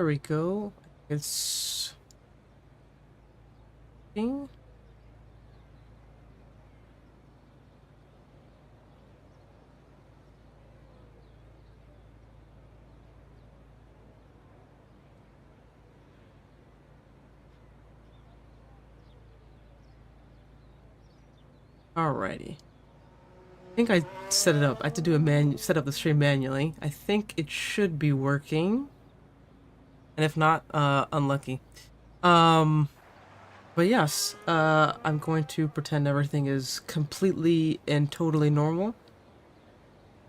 There we go. It's... Ding. Alrighty. I think I set it up. I had to do set up the stream manually. I think it should be working. And if not, unlucky. Um, but yes, I'm going to pretend everything is completely and totally normal.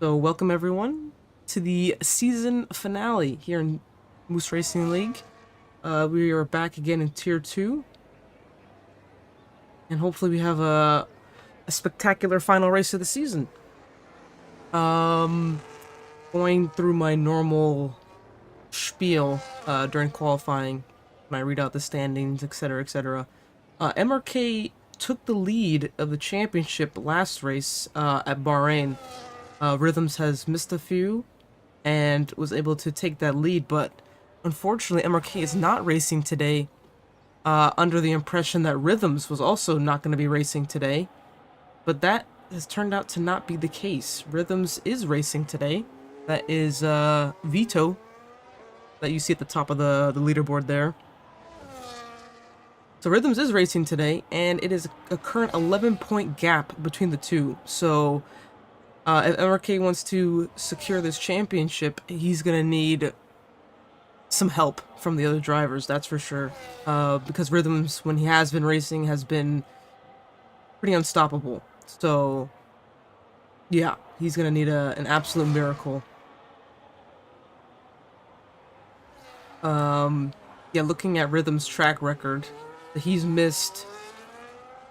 So welcome everyone to the season finale here in Moose Racing League. We are back again in Tier 2. And hopefully we have a spectacular final race of the season. Going through my normal spiel during qualifying when I read out the standings, etc., etc. MRK took the lead of the championship last race at Bahrain. Rhythms has missed a few and was able to take that lead, but unfortunately MRK is not racing today, under the impression that Rhythms was also not going to be racing today. But that has turned out to not be the case. Rhythms is racing today. That is Vito that you see at the top of the leaderboard there. So Rhythms is racing today, and it is a current 11-point gap between the two. So if MRK wants to secure this championship, he's going to need some help from the other drivers, that's for sure. Because Rhythms, when he has been racing, has been pretty unstoppable. So, yeah, he's going to need an absolute miracle. Yeah, looking at Rhythm's track record, he's missed,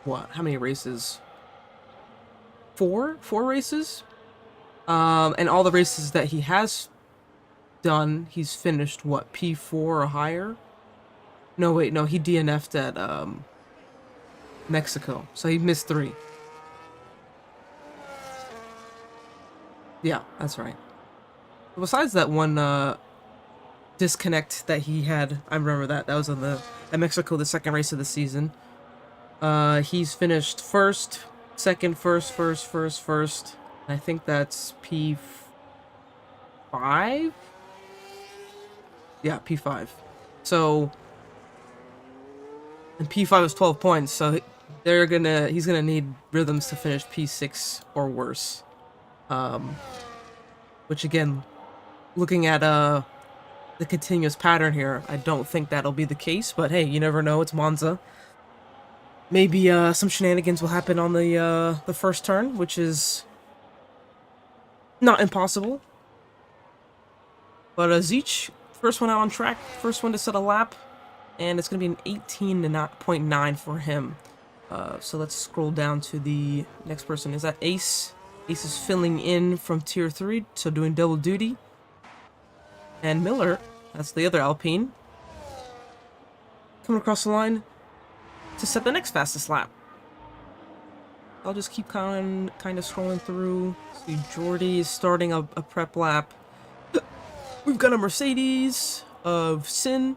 what, how many races? Four races? And all the races that he has done, he's finished, what, P4 or higher? No, wait, no, he DNF'd at, Mexico, so he missed 3. Yeah, that's right. Besides that one, disconnect that he had, I remember that was on at Mexico, the second race of the season. He's finished first, second, first. I think that's P5. Yeah, P5. So, and P5 is 12 points. So he's gonna need Rhythms to finish P6 or worse. Which again, looking at the continuous pattern here, I don't think that'll be the case, but hey, you never know, it's Monza. Maybe some shenanigans will happen on the first turn, which is not impossible. But Zeech, first one out on track, first one to set a lap, and it's going to be an 18.9 for him. So let's scroll down to the next person. Is that Ace? Ace is filling in from Tier 3, so doing double duty. And Miller, that's the other Alpine, coming across the line to set the next fastest lap. I'll just keep kind of scrolling through. See, Jordy is starting a prep lap. We've got a Mercedes of Sin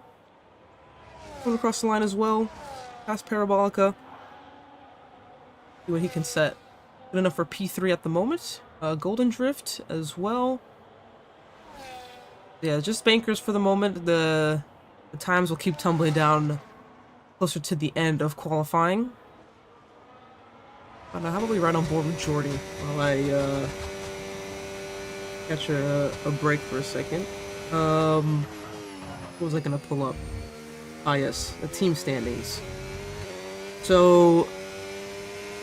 coming across the line as well. Past Parabolica. See what he can set. Good enough for P3 at the moment. Golden Drift as well. Yeah, just bankers for the moment. The times will keep tumbling down closer to the end of qualifying. But how about we ride on board with Jordy while I catch a break for a second. What was I gonna pull up? Ah yes, the team standings. So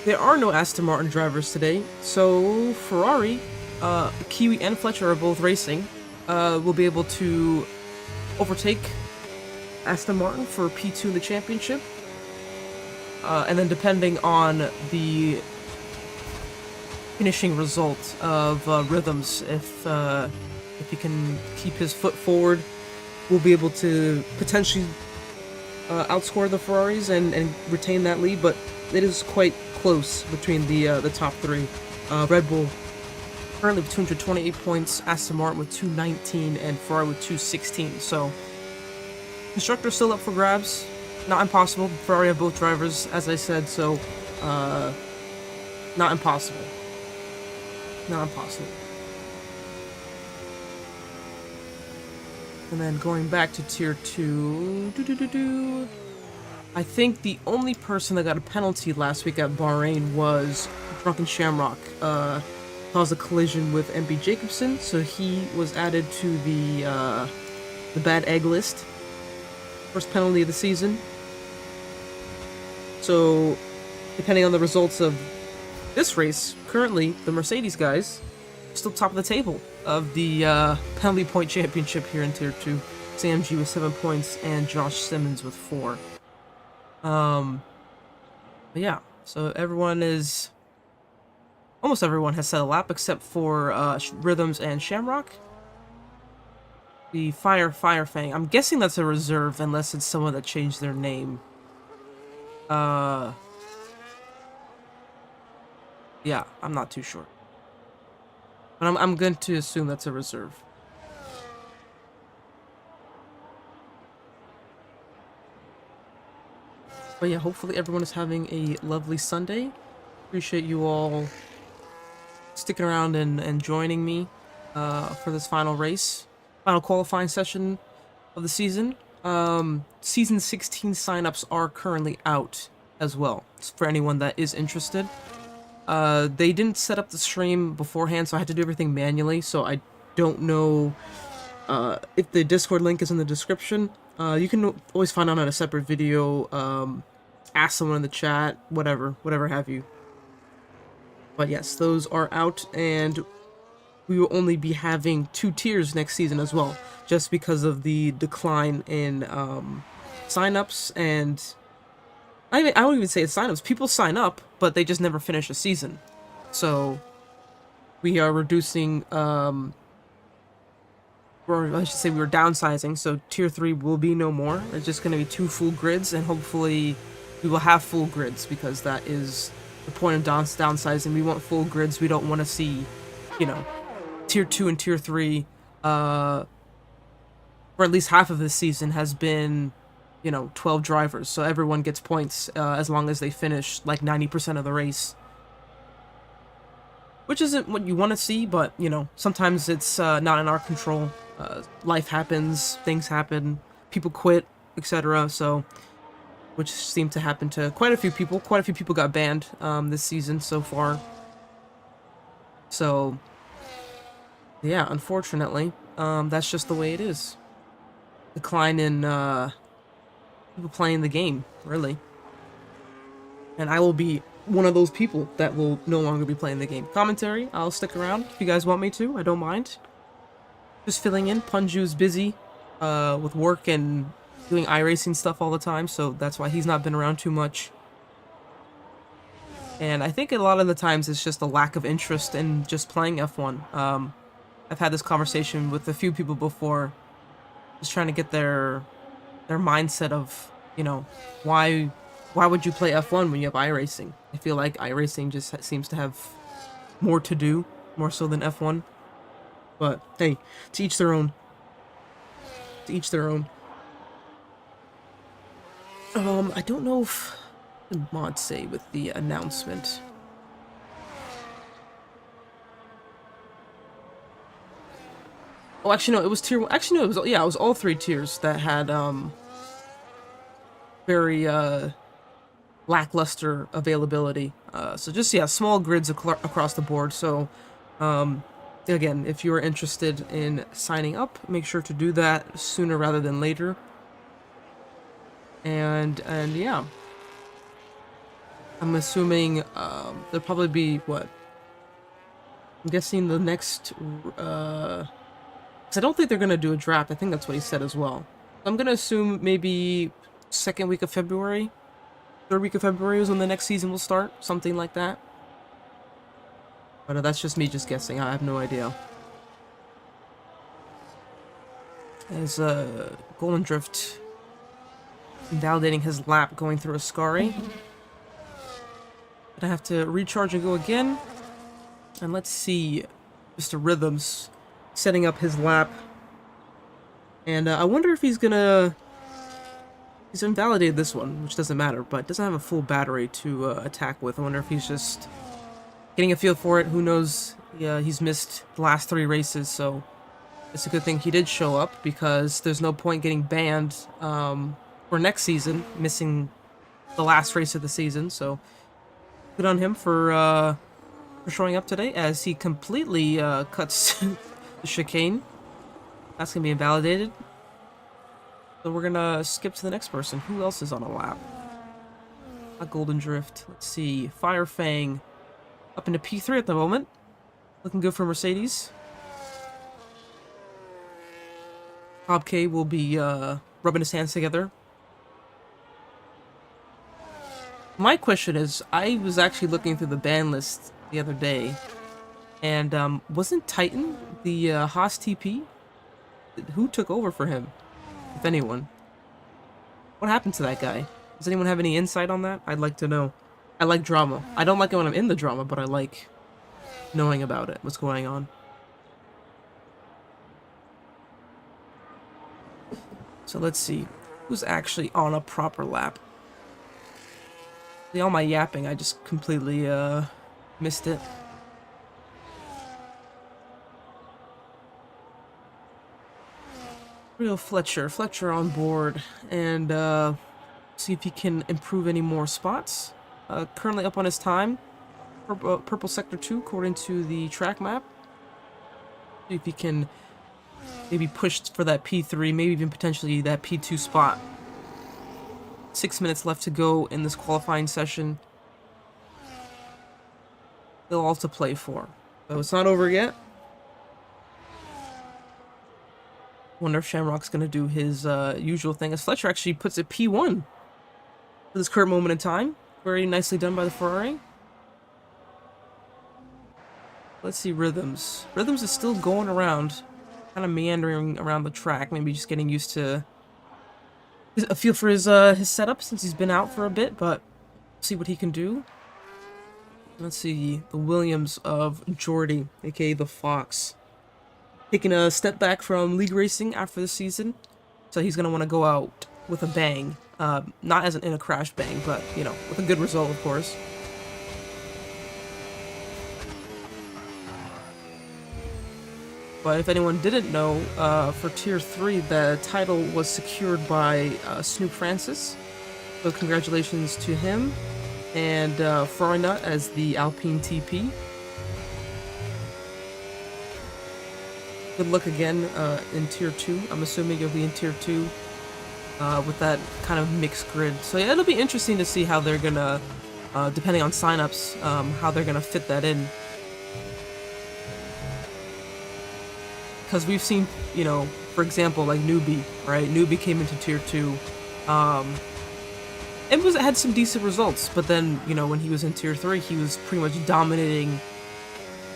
there are no Aston Martin drivers today, so Ferrari, Kiwi and Fletcher are both racing. Will be able to overtake Aston Martin for P2 in the championship. And then depending on the finishing result of Rhythms, if he can keep his foot forward, we'll be able to potentially outscore the Ferraris and retain that lead, but it is quite close between the top 3. Red Bull currently with 228 points, Aston Martin with 219, and Ferrari with 216. So Constructor's still up for grabs. Not impossible. Ferrari have both drivers, as I said, so not impossible. Not impossible. And then going back to Tier 2... I think the only person that got a penalty last week at Bahrain was Drunken Shamrock. Caused a collision with MB Jacobson, so he was added to the bad egg list. First penalty of the season. So, depending on the results of this race, currently the Mercedes guys are still top of the table of the penalty point championship here in Tier 2. Sam G with 7 points and Josh Simmons with 4. But yeah, so almost everyone has set a lap except for Rhythms and Shamrock. The Fire Fang, I'm guessing that's a reserve unless it's someone that changed their name. Yeah, I'm not too sure. But I'm going to assume that's a reserve. But yeah, hopefully everyone is having a lovely Sunday. Appreciate you all sticking around and joining me for this final race. Final qualifying session of the season. Season 16 signups are currently out as well, for anyone that is interested. They didn't set up the stream beforehand, so I had to do everything manually, so I don't know if the Discord link is in the description. You can always find out on a separate video, ask someone in the chat, whatever have you. But yes, those are out, and we will only be having 2 tiers next season as well, just because of the decline in signups. And I don't even say it's signups. People sign up, but they just never finish a season. So we are reducing, or I should say we were downsizing. So Tier 3 will be no more. It's just going to be 2 full grids, and hopefully we will have full grids, because that is the point of downsizing. We want full grids. We don't want to see, you know, Tier 2 and Tier 3, for at least half of this season has been, 12 drivers. So everyone gets points as long as they finish like 90% of the race. Which isn't what you want to see, but, sometimes it's not in our control. Life happens, things happen, people quit, etc. So, which seemed to happen to quite a few people. Quite a few people got banned this season so far. So, yeah, unfortunately, that's just the way it is. Decline in people playing the game, really. And I will be one of those people that will no longer be playing the game. Commentary, I'll stick around if you guys want me to. I don't mind. Just filling in. Punju's busy with work and doing iRacing stuff all the time, so that's why he's not been around too much. And I think a lot of the times it's just a lack of interest in just playing F1. I've had this conversation with a few people before, just trying to get their mindset of, why would you play F1 when you have iRacing? I feel like iRacing just seems to have more to do, more so than F1. But hey, to each their own. To each their own. I don't know if the mods say with the announcement. Oh, actually no, it was tier 1. Actually no, it was all 3 tiers that had very lackluster availability. So just small grids across the board. So again, if you are interested in signing up, make sure to do that sooner rather than later. And yeah, I'm assuming there'll probably be what? I'm guessing the next, because I don't think they're gonna do a draft. I think that's what he said as well. I'm gonna assume maybe 2nd week of February, 3rd week of February is when the next season will start, something like that. But that's just me just guessing. I have no idea. As Golden Drift invalidating his lap going through Ascari. But I have to recharge and go again. And let's see Mr. Rhythms setting up his lap. And I wonder if he's gonna He's invalidated this one, which doesn't matter, but doesn't have a full battery to attack with. I wonder if he's just getting a feel for it. Who knows? Yeah, he's missed the last 3 races, so it's a good thing he did show up, because there's no point getting banned for next season, missing the last race of the season. So good on him for showing up today, as he completely cuts the chicane. That's gonna be invalidated. So we're gonna skip to the next person. Who else is on a lap? A Golden Drift. Let's see. Fire Fang up into P3 at the moment. Looking good for Mercedes. Bob K will be rubbing his hands together. My question is, I was actually looking through the ban list the other day, and wasn't Titan the Haas TP? Who took over for him, if anyone? What happened to that guy? Does anyone have any insight on that? I'd like to know. I like drama. I don't like it when I'm in the drama, but I like knowing about it, what's going on. So let's see, who's actually on a proper lap? All my yapping, I just completely missed it. Real Fletcher on board, and see if he can improve any more spots. Currently up on his time, purple sector 2 according to the track map. See if he can maybe push for that P3, maybe even potentially that P2 spot. 6 minutes left to go in this qualifying session. Still all to play for. So it's not over yet. Wonder if Shamrock's gonna do his usual thing, as Fletcher actually puts it P1 for this current moment in time. Very nicely done by the Ferrari. Let's see Rhythms. Rhythms is still going around, kind of meandering around the track, maybe just getting used to a feel for his setup since he's been out for a bit, but see what he can do. Let's see, the Williams of Jordy, aka the Fox, taking a step back from league racing after the season, so he's gonna want to go out with a bang, not as in a crash bang, but you know, with a good result, of course. But if anyone didn't know, for Tier 3, the title was secured by Snoop Francis. So congratulations to him, and Ferrari Nut as the Alpine TP. Good luck again in Tier 2. I'm assuming you'll be in Tier 2 with that kind of mixed grid. So yeah, it'll be interesting to see how they're gonna, depending on signups, how they're gonna fit that in. Because we've seen, you know, for example, like Newbie, right? Newbie came into Tier 2. It had some decent results, but then, you know, when he was in Tier 3, he was pretty much dominating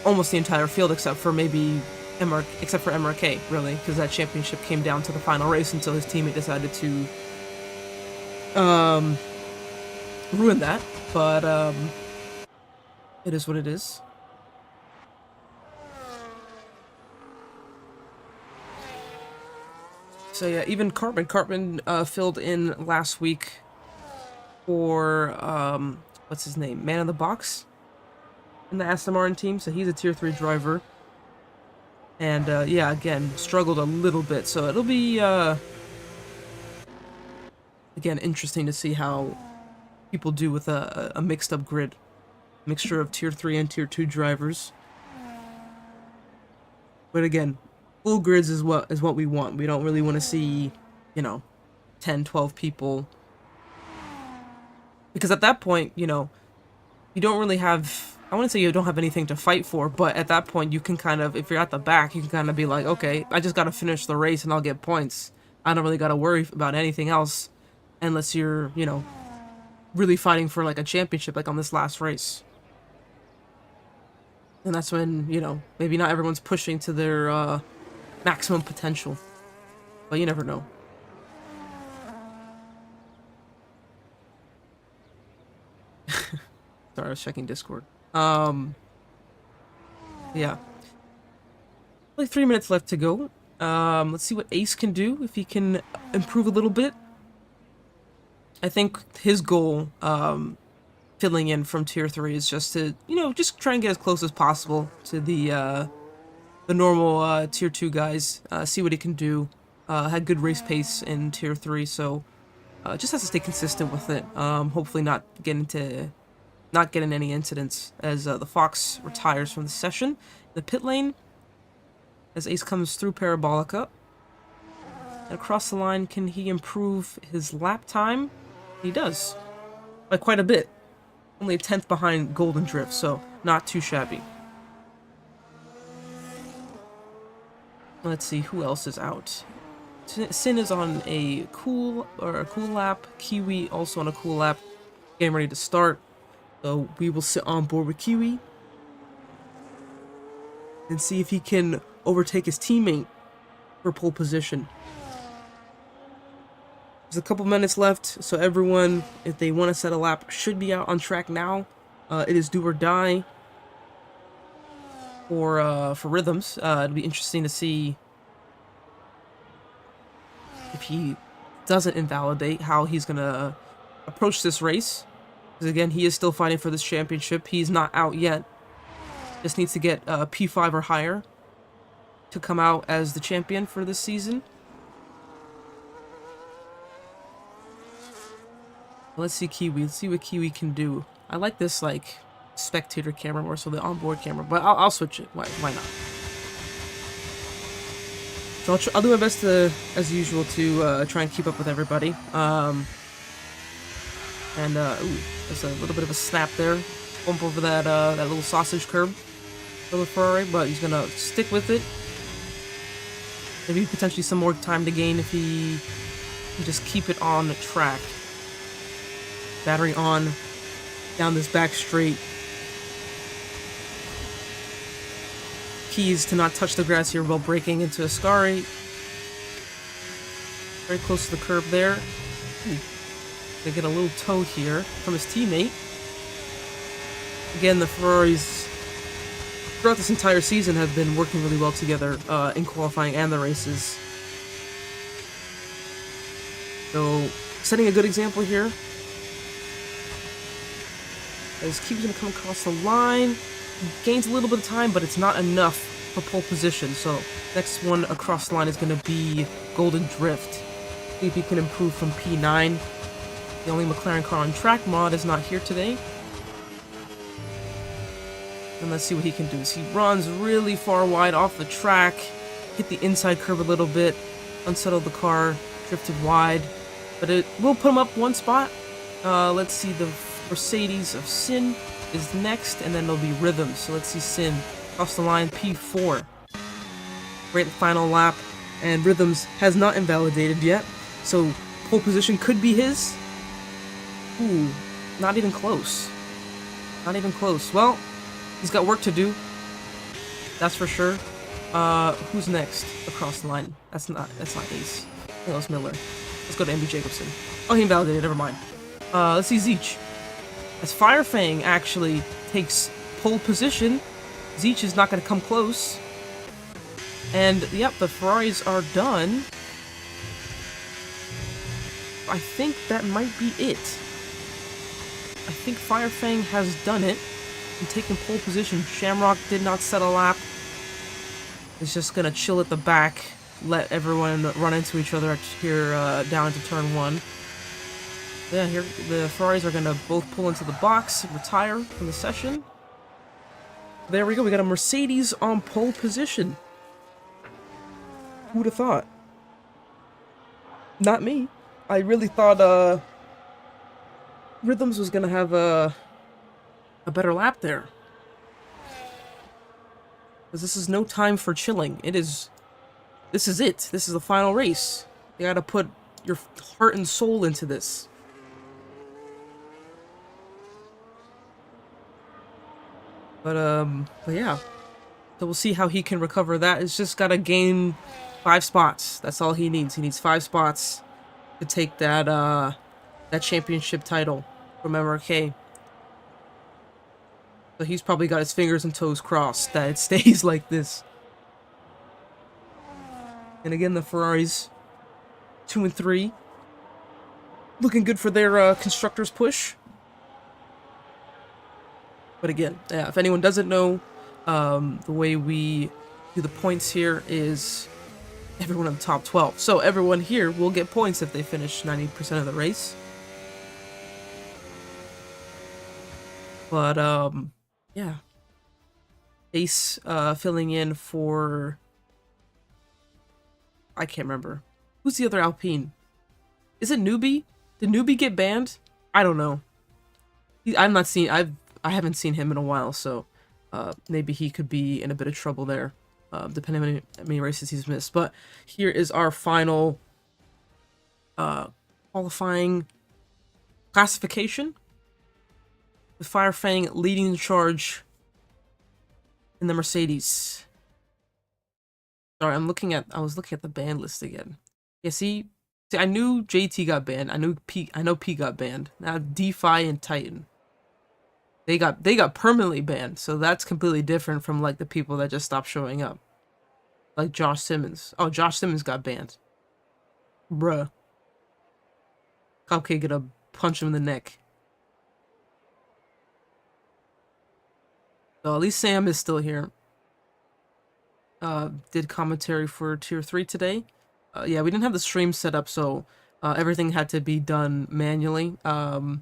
almost the entire field, except for maybe MRK, really, because that championship came down to the final race until his teammate decided to ruin that. But it is what it is. So yeah, even Cartman filled in last week for what's his name, Man in the Box in the Aston Martin team. So he's a Tier 3 driver, and yeah, again struggled a little bit. So it'll be again interesting to see how people do with a mixed up grid, mixture of Tier 3 and Tier 2 drivers. But again, full grids is what we want. We don't really want to see, you know, 10, 12 people. Because at that point, you know, you don't really have, I wouldn't say you don't have anything to fight for, but at that point you can kind of, if you're at the back, you can kind of be like, okay, I just got to finish the race and I'll get points. I don't really got to worry about anything else unless you're, you know, really fighting for like a championship like on this last race. And that's when, you know, maybe not everyone's pushing to their maximum potential, but you never know. Sorry, I was checking Discord. Yeah, like 3 minutes left to go. Let's see what Ace can do, if he can improve a little bit. I think his goal, filling in from tier 3 is just to, just try and get as close as possible to the normal tier 2 guys, see what he can do. Had good race pace in tier 3, so just has to stay consistent with it. Hopefully not getting any incidents as the Fox retires from the session. The pit lane, as Ace comes through Parabolica. And across the line, can he improve his lap time? He does. By quite a bit. Only a 10th behind Golden Drift, so not too shabby. Let's see, who else is out? Sin is on a cool lap. Kiwi also on a cool lap. Getting ready to start. So we will sit on board with Kiwi. And see if he can overtake his teammate for pole position. There's a couple minutes left, so everyone, if they want to set a lap, should be out on track now. It is do or die for Rhythms. It'll be interesting to see if he doesn't invalidate, how he's gonna approach this race. Because again, he is still fighting for this championship. He's not out yet. Just needs to get P5 or higher to come out as the champion for this season. Let's see Kiwi. Let's see what Kiwi can do. I like this like spectator camera more so the onboard camera, but I'll switch it. Why not? So I'll do my best to, as usual, to try and keep up with everybody. Ooh, there's a little bit of a snap there. Bump over that that little sausage curb for the Ferrari, but he's gonna stick with it. Maybe potentially some more time to gain if he just keep it on the track. Battery on down this back straight. Keys to not touch the grass here while braking into Ascari. Very close to the curb there. Ooh. Gonna get a little toe here from his teammate. Again, the Ferraris throughout this entire season have been working really well together in qualifying and the races. So, setting a good example here. As Kiwi's gonna come across the line. Gains a little bit of time, but it's not enough for pole position. So, next one across the line is gonna be Golden Drift. See if he can improve from P9. The only McLaren car on track mod is not here today. And let's see what he can do. He runs really far wide off the track, hit the inside curve a little bit, unsettled the car, drifted wide, but it will put him up one spot. Let's see, the Mercedes of Sin is next, and then there'll be Rhythms. So let's see Sin cross the line, P4. Great final lap, and Rhythms has not invalidated yet, so pole position could be his. Ooh, not even close. Not even close. Well, he's got work to do. That's for sure. Who's next across the line? That's not Ace. I think that was Miller. Let's go to MB Jacobson. Oh, he invalidated. Never mind. Let's see Zeech. As Firefang actually takes pole position, Zeech is not going to come close. And yep, the Ferraris are done. I think that might be it. I think Firefang has done it and taken pole position. Shamrock did not set a lap. Is just gonna chill at the back, let everyone run into each other here down to turn 1. Yeah, here the Ferraris are gonna both pull into the box, retire from the session. There we go. We got a Mercedes on pole position. Who would have thought? Not me. I really thought Rhythms was gonna have a better lap there. Because this is no time for chilling. This is it. This is the final race. You gotta put your heart and soul into this. But yeah. So we'll see how he can recover that. It's just gotta gain 5 spots. That's all he needs. He needs 5 spots to take that that championship title from MRK. So he's probably got his fingers and toes crossed that it stays like this. And again, the Ferraris 2 and 3. looking good for their constructors push. But again, yeah, if anyone doesn't know, the way we do the points here is everyone in the top 12. So everyone here will get points if they finish 90% of the race. But yeah, Ace filling in for, I can't remember. Who's the other Alpine? Is it Newbie? Did Newbie get banned? I don't know. I'm not seeing. I haven't seen him in a while, so maybe he could be in a bit of trouble there, depending on how many races he's missed. But here is our final qualifying classification, with Firefang leading the charge in the Mercedes. Sorry, I was looking at the ban list again. Yeah, see, I knew JT got banned. I know P got banned. Now DeFi and Titan, they got permanently banned. So that's completely different from like the people that just stopped showing up. Like Josh Simmons. Oh, Josh Simmons got banned. Bruh. Cupcake gonna punch him in the neck. So at least Sam is still here. Did commentary for Tier 3 today. Yeah, we didn't have the stream set up, so everything had to be done manually. So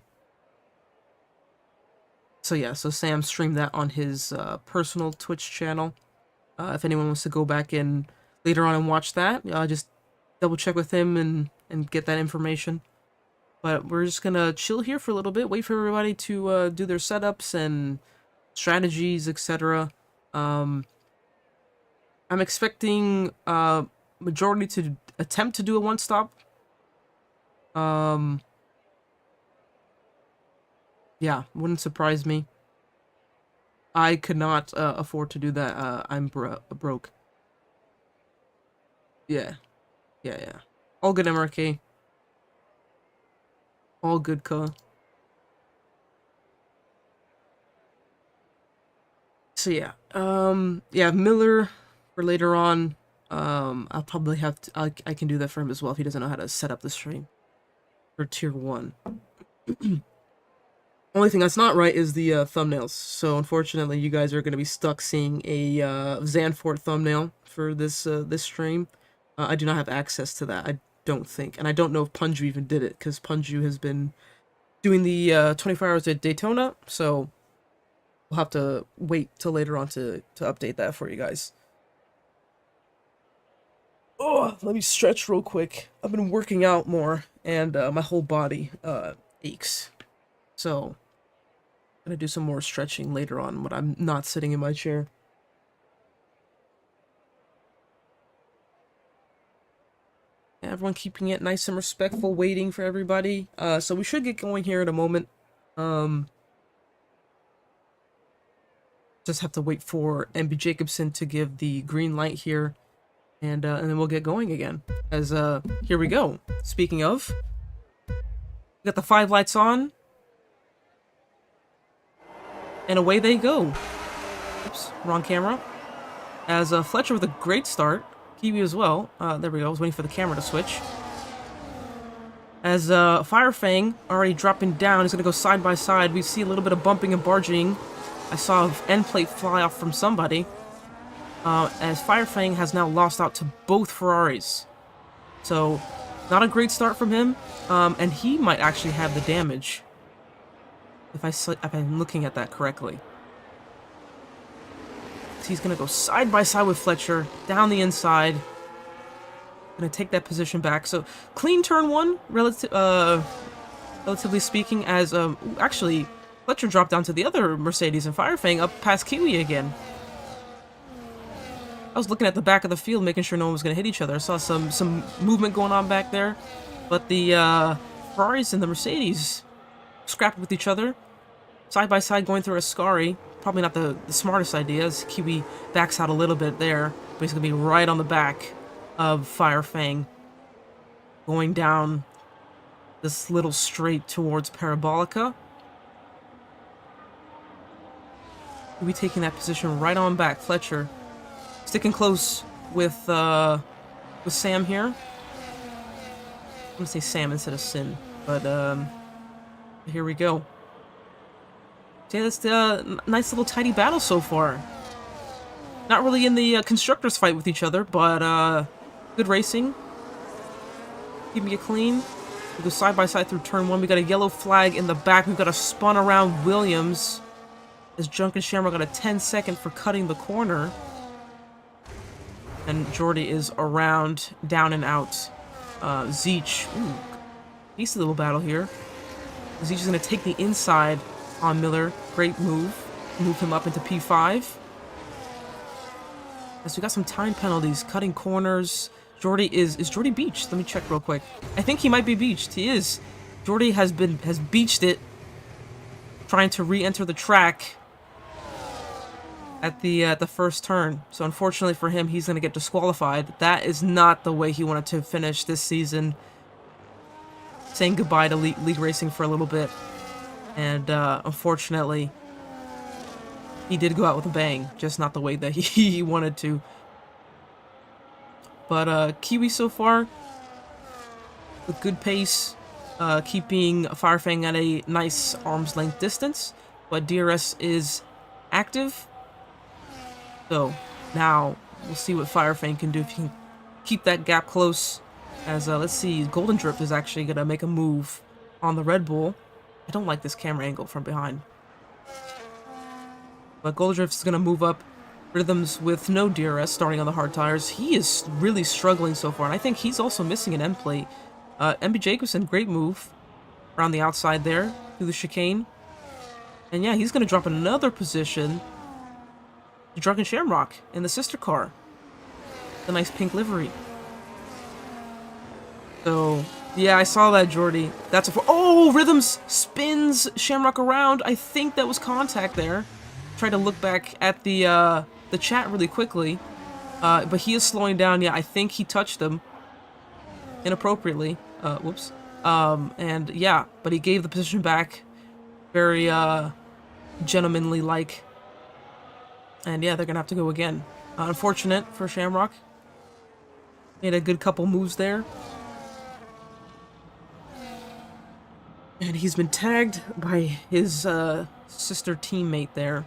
yeah, so Sam streamed that on his personal Twitch channel. If anyone wants to go back in later on and watch that, just double check with him and get that information. But we're just gonna chill here for a little bit, wait for everybody to do their setups and strategies, etc. I'm expecting majority to attempt to do a one-stop. Yeah, wouldn't surprise me. I could not afford to do that. I'm broke. Yeah. All good, MRK. All good, Ka. So yeah, yeah, Miller for later on. I'll probably have to. I can do that for him as well if he doesn't know how to set up the stream for Tier 1. Only thing that's not right is the thumbnails. So unfortunately, you guys are going to be stuck seeing a Zanfort thumbnail for this this stream. I do not have access to that. I don't think, and I don't know if Punju even did it because Punju has been doing the 24 hours at Daytona. So we'll have to wait till later on to update that for you guys. Oh, let me stretch real quick. I've been working out more, and my whole body aches. So I'm gonna do some more stretching later on when I'm not sitting in my chair. Yeah, everyone keeping it nice and respectful, waiting for everybody. So we should get going here in a moment. Just have to wait for MB Jacobson to give the green light here, and then we'll get going again. As here we go. Speaking of, we got the 5 lights on, and away they go. Oops, wrong camera. As Fletcher with a great start, Kiwi as well. There we go. I was waiting for the camera to switch. As Firefang already dropping down, he's gonna go side by side. We see a little bit of bumping and barging. I saw an end plate fly off from somebody. As Firefang has now lost out to both Ferraris. So, not a great start from him. And he might actually have the damage. If I'm looking at that correctly. So he's going to go side by side with Fletcher, down the inside. Going to take that position back. So, clean turn 1, relatively speaking, as, actually, Fletcher dropped down to the other Mercedes and Firefang up past Kiwi again. I was looking at the back of the field, making sure no one was going to hit each other. I saw some movement going on back there. But the Ferraris and the Mercedes scrapped with each other. Side by side going through Ascari. Probably not the smartest idea, as Kiwi backs out a little bit there. But he's going to be right on the back of Firefang. Going down this little straight towards Parabolica. We'll be taking that position right on back. Fletcher sticking close with Sam here. I'm gonna say Sam instead of Sin. But here we go. Yeah, that's the nice little tidy battle so far. Not really in the constructors fight with each other, but good racing. Keeping it clean. We go side by side through turn 1. We got a yellow flag in the back. We've got a spun around Williams. As Junk and Shamrock got a 10-second for cutting the corner. And Jordy is around, down and out. Zeech. Ooh, decent little battle here. Zeech is going to take the inside on Miller. Great move. Move him up into P5. So we got some time penalties. Cutting corners. Jordy is Jordy beached? Let me check real quick. I think he might be beached. He is. Jordy has beached it. Trying to re-enter the track at the first turn. So unfortunately for him, he's going to get disqualified. That is not the way he wanted to finish this season. Saying goodbye to league racing for a little bit. And unfortunately, he did go out with a bang. Just not the way that he wanted to. But Kiwi so far, with good pace, keeping Firefang at a nice arm's length distance. But DRS is active. So now we'll see what Firefang can do if he can keep that gap close. As let's see, Golden Drift is actually gonna make a move on the Red Bull. I don't like this camera angle from behind. But Golden Drift is gonna move up. Rhythms with no DRS starting on the hard tires. He is really struggling so far, and I think he's also missing an end plate. MB Jacobson, great move around the outside there through the chicane. And yeah, he's gonna drop another position. Drunken Shamrock in the sister car. The nice pink livery. So, yeah, I saw that, Jordy. That's a... Oh, Rhythms spins Shamrock around. I think that was contact there. Tried to look back at the chat really quickly. But he is slowing down. Yeah, I think he touched him inappropriately. Whoops. And yeah, but he gave the position back. Very gentlemanly-like. And yeah, they're gonna have to go again. Unfortunate for Shamrock. Made a good couple moves there. And he's been tagged by his sister teammate there.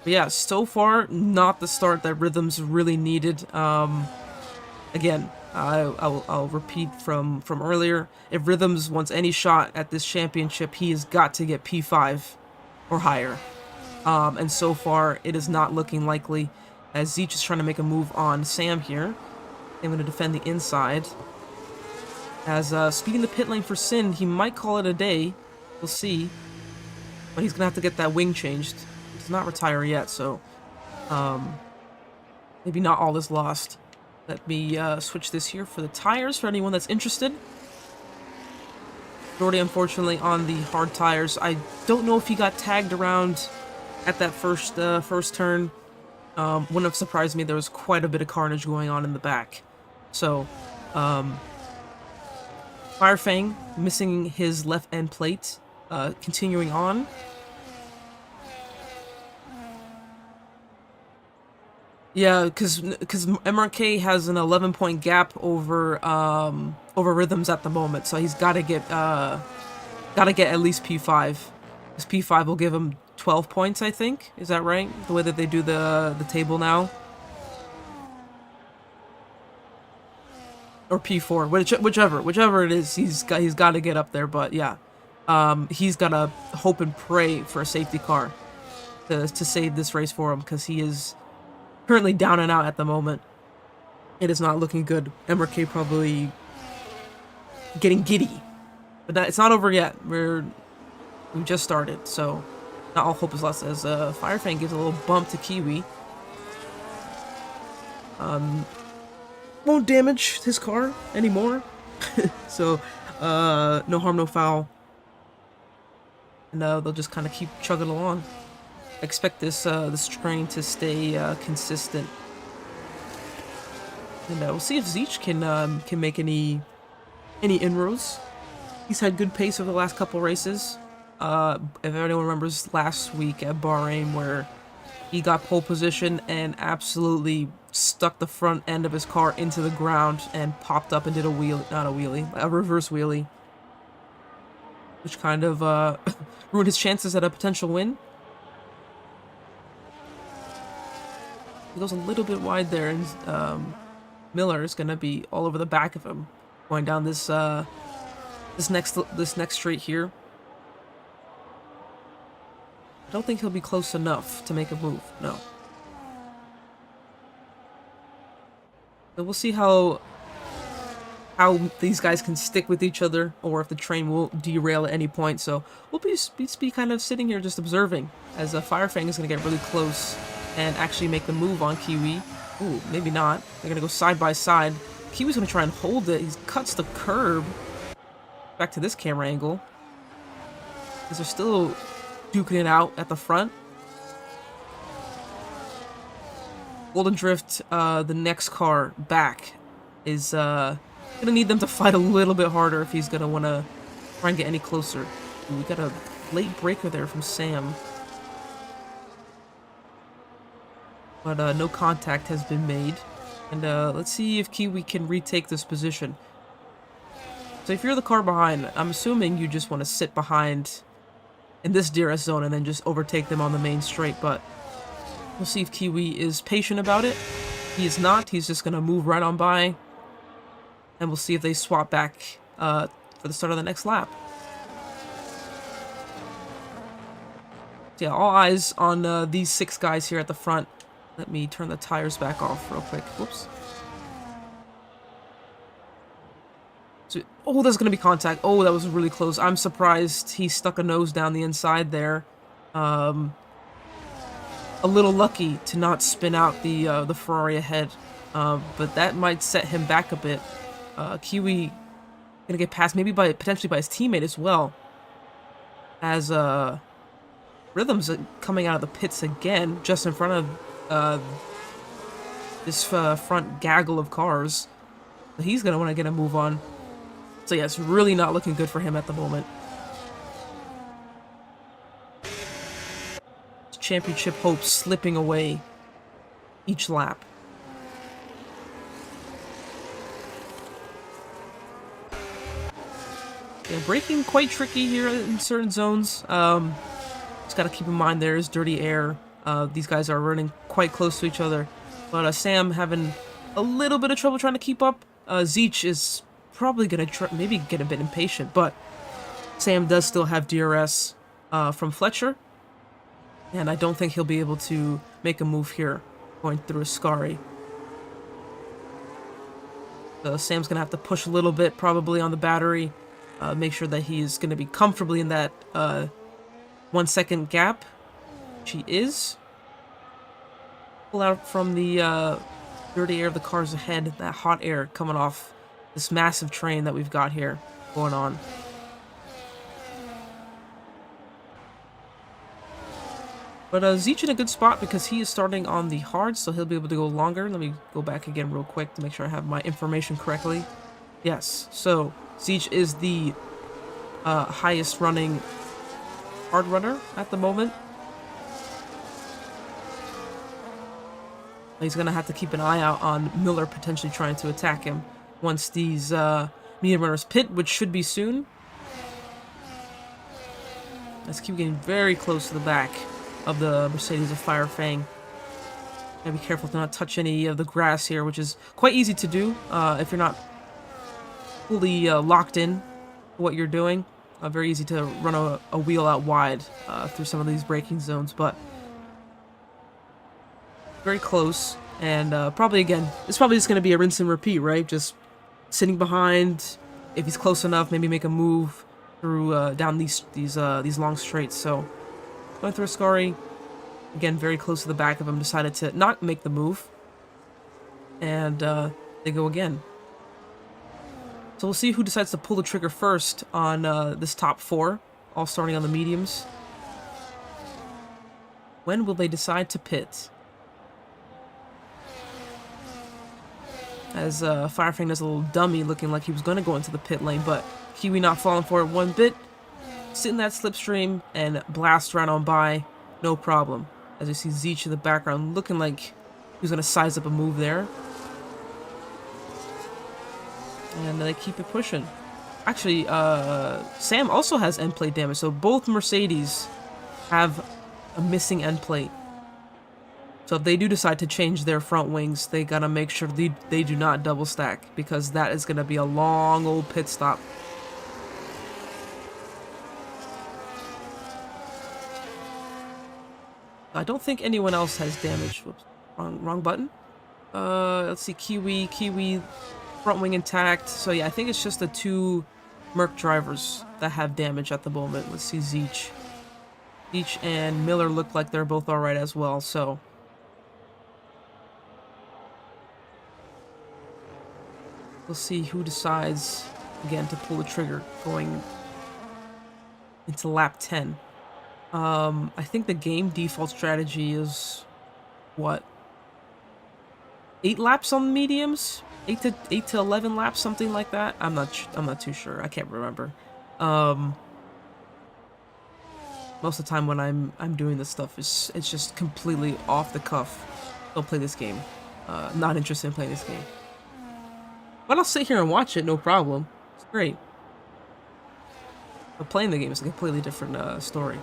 But yeah, so far, not the start that Rhythms really needed. Again, I'll repeat from earlier. If Rhythms wants any shot at this championship, he has got to get P5 or higher. And so far, it is not looking likely, as Zeech is trying to make a move on Sam here. I'm going to defend the inside. As speeding the pit lane for Sin, he might call it a day. We'll see. But he's going to have to get that wing changed. He does not retire yet, so maybe not all is lost. Let me switch this here for the tires for anyone that's interested. Jordy, unfortunately, on the hard tires. I don't know if he got tagged around at that first turn. Wouldn't have surprised me. There was quite a bit of carnage going on in the back. So, Firefang missing his left end plate. Continuing on. Yeah, because MRK has an 11-point gap over Rhythms at the moment, so he's got to get at least P5. Because P5 will give him 12 points, I think. Is that right? The way that they do the table now. Or P4, whichever it is, he's got to get up there. But yeah, he's got to hope and pray for a safety car to save this race for him, because he is currently down and out at the moment. It is not looking good. MRK probably getting giddy, but it's not over yet. We just started, so not all hope is lost. As Firefang gives a little bump to Kiwi. Won't damage his car anymore. So, no harm, no foul. And they'll just kind of keep chugging along. I expect this train to stay consistent. And we'll see if Zeech can make any inroads. He's had good pace over the last couple races. If anyone remembers last week at Bahrain, where He got pole position and absolutely stuck the front end of his car into the ground and popped up and did a wheel, not a wheelie, a reverse wheelie, which kind of ruined his chances at a potential win. He goes a little bit wide there, and Miller is gonna be all over the back of him, going down this next straight here. I don't think he'll be close enough to make a move. No. So we'll see how these guys can stick with each other, or if the train will derail at any point. So we'll be kind of sitting here just observing as Firefang is going to get really close and actually make the move on Kiwi. Ooh, maybe not. They're going to go side by side. Kiwi's going to try and hold it. He cuts the curb. Back to this camera angle. Because they're still duking it out at the front. Golden Drift, the next car back, is gonna need them to fight a little bit harder if he's gonna want to try and get any closer. Ooh, we got a late breaker there from Sam. But no contact has been made. And let's see if Kiwi can retake this position. So if you're the car behind, I'm assuming you just want to sit behind in this DRS zone and then just overtake them on the main straight, but we'll see if Kiwi is patient about it. He is not. He's just going to move right on by, and we'll see if they swap back for the start of the next lap. So yeah, all eyes on these 6 guys here at the front. Let me turn the tires back off real quick. Whoops. So, oh, there's going to be contact. Oh, that was really close. I'm surprised he stuck a nose down the inside there. A little lucky to not spin out the Ferrari ahead. But that might set him back a bit. Kiwi going to get passed maybe potentially by his teammate as well. As Rhythm's coming out of the pits again, just in front of this front gaggle of cars. So he's going to want to get a move on. So yeah, it's really not looking good for him at the moment. Championship hopes slipping away each lap. Yeah, braking quite tricky here in certain zones. Just gotta keep in mind there is dirty air. These guys are running quite close to each other. But Sam having a little bit of trouble trying to keep up. Zeech is probably gonna maybe get a bit impatient, but Sam does still have DRS from Fletcher, and I don't think he'll be able to make a move here going through Ascari. So Sam's gonna have to push a little bit probably on the battery, make sure that he's gonna be comfortably in that 1 second gap, which he is. Pull out from the dirty air of the cars ahead, that hot air coming off this massive train that we've got here going on. But Zeech in a good spot because he is starting on the hard, so he'll be able to go longer. Let me go back again real quick to make sure I have my information correctly. Yes, so Zeech is the highest running hard runner at the moment. He's going to have to keep an eye out on Miller potentially trying to attack him once these medium runners pit, which should be soon. Let's keep getting very close to the back of the Mercedes of Firefang. Gotta be careful to not touch any of the grass here, which is quite easy to do if you're not fully locked in to what you're doing. Very easy to run a wheel out wide through some of these braking zones, but very close. And probably again, it's probably just going to be a rinse and repeat, right? Just sitting behind. If he's close enough, maybe make a move through down these long straights. So going through Ascari, again, very close to the back of him, decided to not make the move, and they go again. So we'll see who decides to pull the trigger first on this top 4, all starting on the mediums. When will they decide to pit? As Firefang does a little dummy, looking like he was going to go into the pit lane, but Kiwi not falling for it one bit. Sit in that slipstream and blast right on by, no problem. As you see Zeech in the background, looking like he's gonna size up a move there. And they keep it pushing. Actually, Sam also has end plate damage, so both Mercedes have a missing end plate. So if they do decide to change their front wings, they gotta make sure they do not double stack, because that is gonna be a long old pit stop. I don't think anyone else has damage. Whoops, wrong button. Let's see, Kiwi, front wing intact. So yeah, I think it's just the two Merc drivers that have damage at the moment. Let's see, Zeech and Miller look like they're both alright as well, so. We'll see who decides, again, to pull the trigger going into lap 10. I think the game default strategy is, what? 8 laps on the mediums? 8 to 11 laps, something like that? I'm not too sure. I can't remember. Most of the time when I'm doing this stuff, it's just completely off the cuff. Don't play this game. Not interested in playing this game. But I'll sit here and watch it, no problem. It's great. But playing the game is a completely different story.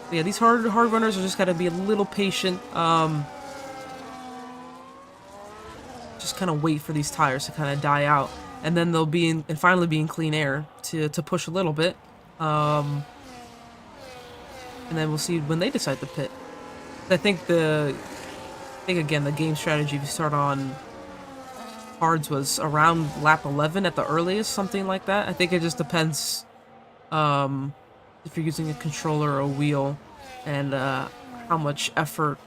But yeah, these hard runners are just gotta be a little patient. Just kind of wait for these tires to kind of die out, and then they'll be in, and finally be in clean air to push a little bit. And then we'll see when they decide to pit. I think again, the game strategy, if you start on hards, was around lap 11 at the earliest, something like that. I think it just depends if you're using a controller or a wheel, and how much effort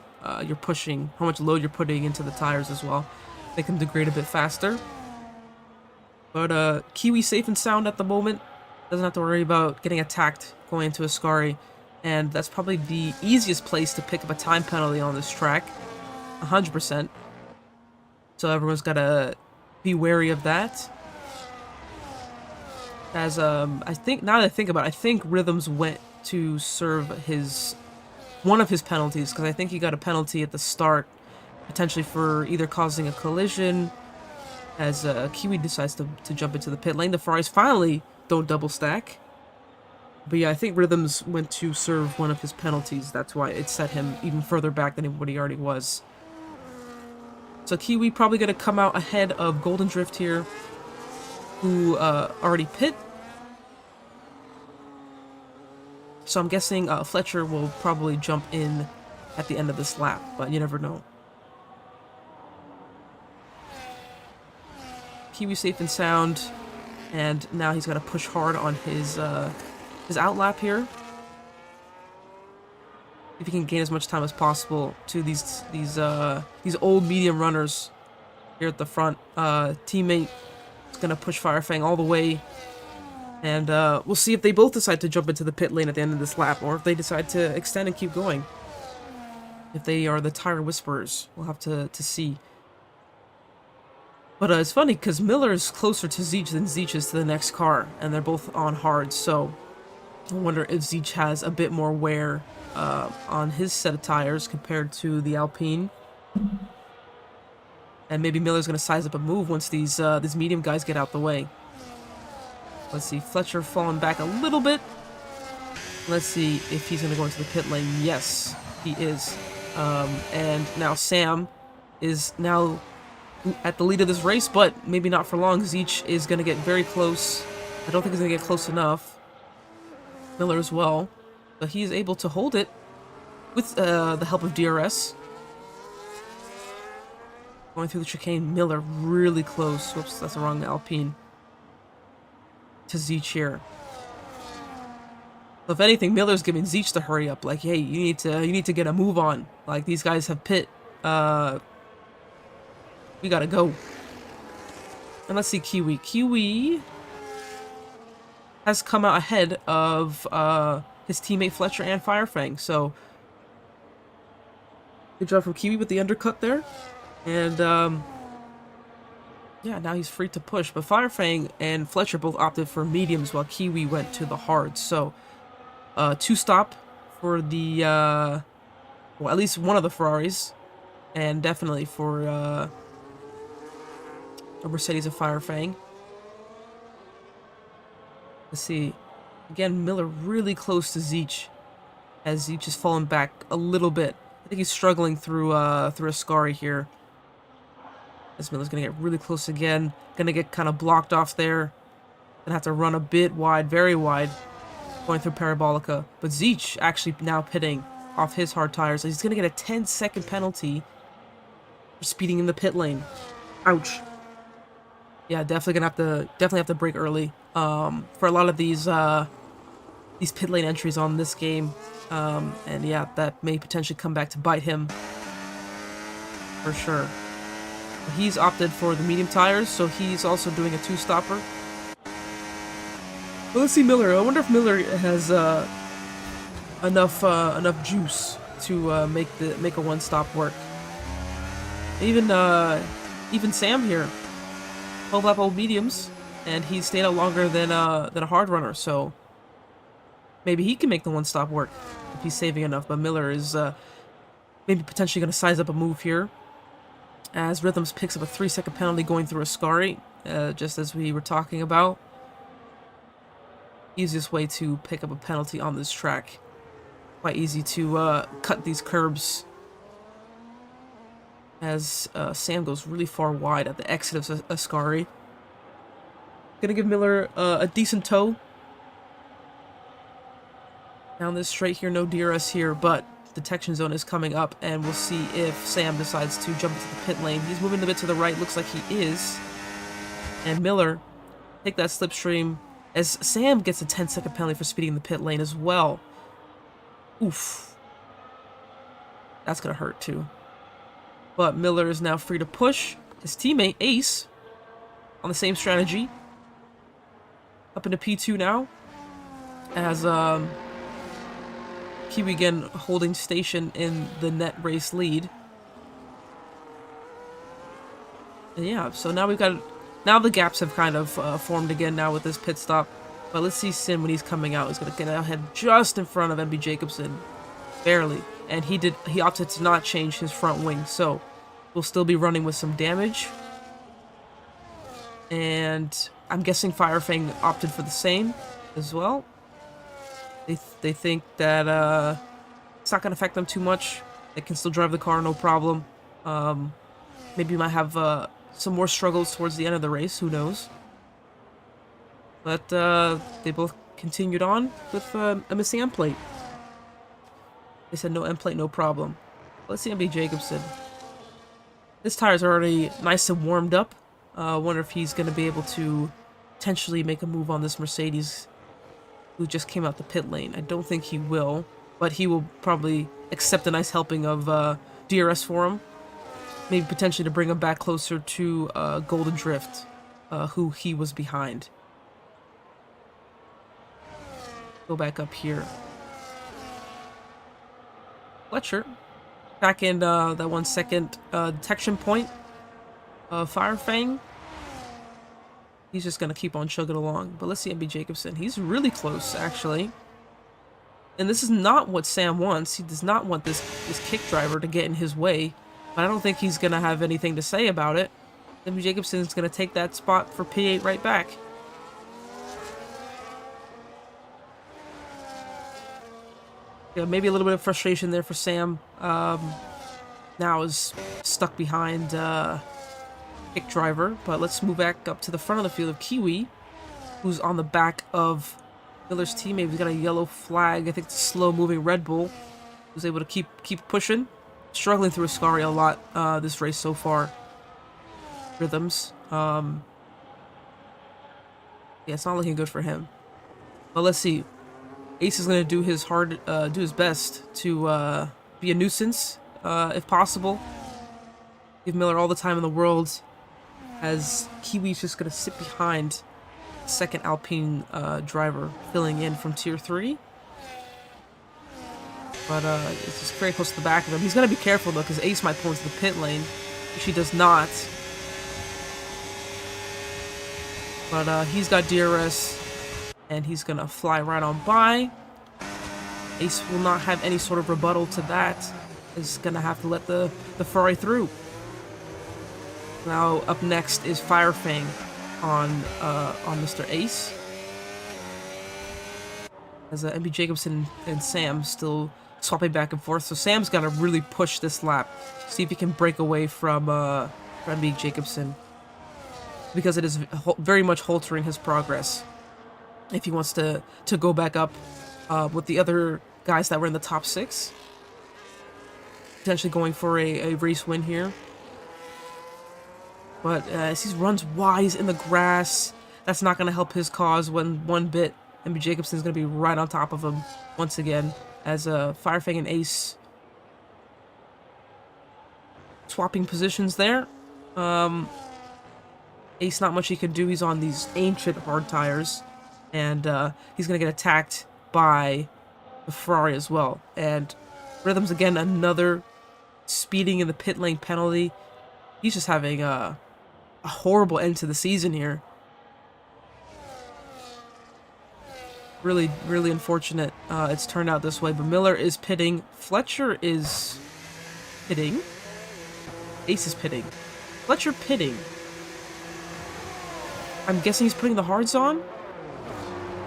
you're pushing, how much load you're putting into the tires as well. They can degrade a bit faster. But Kiwi safe and sound at the moment. Doesn't have to worry about getting attacked going into Ascari. And that's probably the easiest place to pick up a time penalty on this track. 100%. So everyone's gotta be wary of that. As I think, now that I think about it, I think Rhythms went to serve one of his penalties, because I think he got a penalty at the start, potentially for either causing a collision, as Kiwi decides to jump into the pit lane. The Ferraris finally don't double stack. But yeah, I think Rhythms went to serve one of his penalties. That's why it set him even further back than what he already was. So Kiwi probably going to come out ahead of Golden Drift here, who already pit. So I'm guessing Fletcher will probably jump in at the end of this lap, but you never know. Kiwi safe and sound, and now he's got to push hard on his out lap here. If he can gain as much time as possible to these old medium runners here at the front. Teammate is gonna push Firefang all the way, and we'll see if they both decide to jump into the pit lane at the end of this lap, or if they decide to extend and keep going. If they are the tire whisperers, we'll have to see. But it's funny because Miller is closer to Zeech than Zeech is to the next car, and they're both on hard, so I wonder if Zeech has a bit more wear on his set of tires compared to the Alpine. And maybe Miller's going to size up a move once these medium guys get out the way. Let's see, Fletcher falling back a little bit. Let's see if he's going to go into the pit lane. Yes, he is. And now Sam is now at the lead of this race, but maybe not for long. Zeech is going to get very close. I don't think he's going to get close enough. Miller as well. But he is able to hold it with the help of DRS. Going through the chicane, Miller really close. Whoops, that's the wrong Alpine. To Zeech here. So if anything, Miller's giving Zeech to hurry up. Like, hey, you need to get a move on. Like, these guys have pit. We gotta go. And let's see Kiwi. Kiwi has come out ahead of his teammate Fletcher and Firefang. So good job from Kiwi with the undercut there. And yeah, now he's free to push. But Firefang and Fletcher both opted for mediums while Kiwi went to the hards. So 2-stop for the, well, at least one of the Ferraris, and definitely for a Mercedes of Firefang. Let's see. Again, Miller really close to Zeech, as Zeech has fallen back a little bit. I think he's struggling through Ascari here. As Miller's gonna get really close again. Gonna get kind of blocked off there. Gonna have to run a bit wide, very wide, going through Parabolica. But Zeech actually now pitting off his hard tires. So he's gonna get a 10-second penalty for speeding in the pit lane. Ouch. Yeah, definitely have to brake early. For a lot of these pit lane entries on this game, and yeah, that may potentially come back to bite him for sure. He's opted for the medium tires, so he's also doing a 2-stopper. Well, let's see Miller. I wonder if Miller has enough juice to make a 1-stop work. Even Sam here, 12-lap old mediums, and he stayed out longer than a hard runner. So maybe he can make the 1-stop work if he's saving enough. But Miller is maybe potentially going to size up a move here, as Rhythms picks up a 3-second penalty going through Ascari, just as we were talking about. Easiest way to pick up a penalty on this track. Quite easy to cut these curbs, as Sam goes really far wide at the exit of Ascari. Gonna give Miller a decent tow down this straight here. No DRS here, but detection zone is coming up, and we'll see if Sam decides to jump into the pit lane. He's moving a bit to the right, looks like he is. And Miller take that slipstream, as Sam gets a 10-second penalty for speeding in the pit lane as well. Oof. That's gonna hurt too. But Miller is now free to push his teammate Ace on the same strategy. Up into P2 now, as Kiwi again holding station in the net race lead. And yeah, so now the gaps have kind of formed again now with this pit stop. But let's see Sin when he's coming out. He's gonna get ahead just in front of MB Jacobson, barely. And he opted to not change his front wing, so we'll still be running with some damage. And I'm guessing Firefang opted for the same as well. They think that it's not gonna affect them too much. They can still drive the car, no problem. Maybe you might have some more struggles towards the end of the race, who knows. But they both continued on with a missing end plate. They said no end plate, no problem. Let's see MB Jacobson. His tires are already nice and warmed up. Wonder if he's going to be able to potentially make a move on this Mercedes who just came out the pit lane. I don't think he will, but he will probably accept a nice helping of DRS for him. Maybe potentially to bring him back closer to Golden Drift, who he was behind. Go back up here. Fletcher, back in that 1-second detection point. Firefang, he's just gonna keep on chugging along. But let's see MB Jacobson. He's really close, actually. And this is not what Sam wants. He does not want this kick driver to get in his way. But I don't think he's gonna have anything to say about it. MB Jacobson's gonna take that spot for P8 right back. Yeah, maybe a little bit of frustration there for Sam. Now is stuck behind kick driver, but let's move back up to the front of the field of Kiwi, who's on the back of Miller's teammate. He's got a yellow flag. I think it's a slow-moving Red Bull, who's able to keep pushing. Struggling through Ascari a lot this race so far. Rhythms. Yeah, it's not looking good for him. But let's see. Ace is going to do his best to be a nuisance, if possible. Give Miller all the time in the world, as Kiwi's just going to sit behind the second Alpine driver, filling in from Tier 3. But it's just very close to the back of him. He's going to be careful, though, because Ace might pull into the pit lane, which he does not. But he's got DRS, and he's going to fly right on by. Ace will not have any sort of rebuttal to that. Is gonna have to let the Ferrari through. Now up next is Firefang on Mr. Ace. As MB Jacobson and Sam still swapping back and forth. So Sam's got to really push this lap. See if he can break away from MB Jacobson. Because it is very much haltering his progress. If he wants to go back up with the other guys that were in the top 6. Potentially going for a race win here. But as he runs wise in the grass, that's not going to help his cause one bit. MB Jacobson is going to be right on top of him once again as Firefang and Ace swapping positions there. Ace, not much he can do. He's on these ancient hard tires, and he's going to get attacked by the Ferrari as well. And Rhythm's again another speeding in the pit lane penalty. He's just having a horrible end to the season here. Really, really unfortunate it's turned out this way. But Miller is pitting. Fletcher is pitting. Ace is pitting. Fletcher pitting. I'm guessing he's putting the hards on?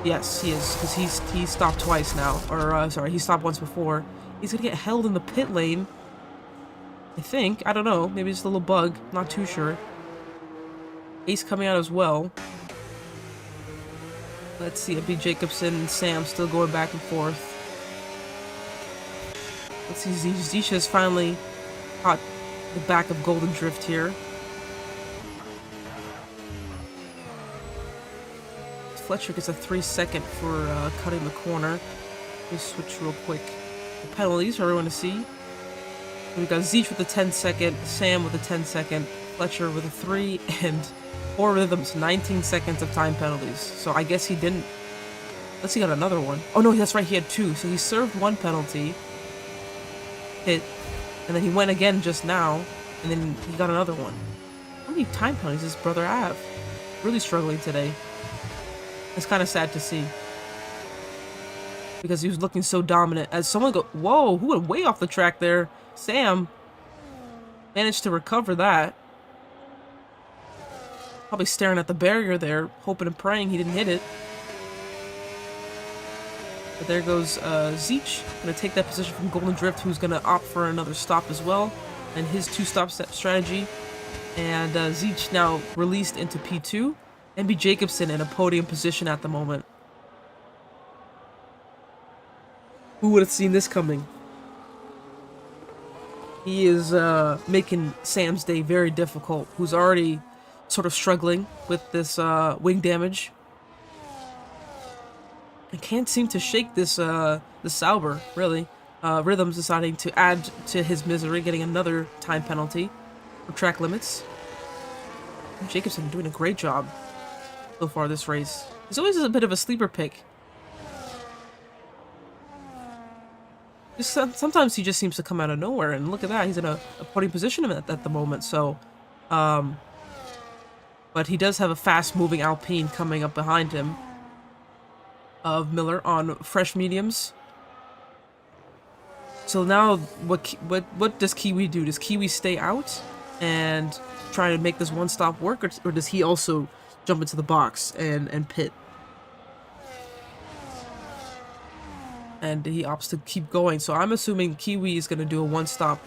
Yes, he is. Because he stopped twice now. Or, sorry, he stopped once before. He's going to get held in the pit lane. I think. I don't know. Maybe it's a little bug. Not too sure. Ace coming out as well. Let's see, MB Jacobson and Sam still going back and forth. Let's see, Zeech has finally caught the back of Golden Drift here. Fletcher gets a 3-second for cutting the corner. Let me switch real quick. The penalties for everyone to see. We've got Zeech with a 10-second, Sam with a 10-second, Fletcher with a 3, and 4 Rhythms, 19 seconds of time penalties. So I guess he didn't... Let's see, he got another one. Oh no, that's right, he had 2. So he served 1 penalty, hit, and then he went again just now, and then he got another one. How many time penalties does his brother have? Really struggling today. It's kind of sad to see. Because he was looking so dominant. As someone go... Whoa, who went way off the track there? Sam managed to recover that. Probably staring at the barrier there, hoping and praying he didn't hit it. But there goes Zeech, going to take that position from Golden Drift, who's going to opt for another stop as well, and his 2-stop strategy. And Zeech now released into P2. MB Jacobson in a podium position at the moment. Who would have seen this coming? He is making Sam's day very difficult, who's already sort of struggling with this wing damage. I can't seem to shake this the Sauber, really. Rhythm's deciding to add to his misery, getting another time penalty for track limits. Jacobson doing a great job so far this race. He's always a bit of a sleeper pick. Just sometimes he just seems to come out of nowhere, and look at that, he's in a podium position at the moment, so... but he does have a fast-moving Alpine coming up behind him of Miller on fresh mediums. So now, what does Kiwi do? Does Kiwi stay out and try to make this one-stop work, or does he also jump into the box and pit? And he opts to keep going. So I'm assuming Kiwi is going to do a one-stop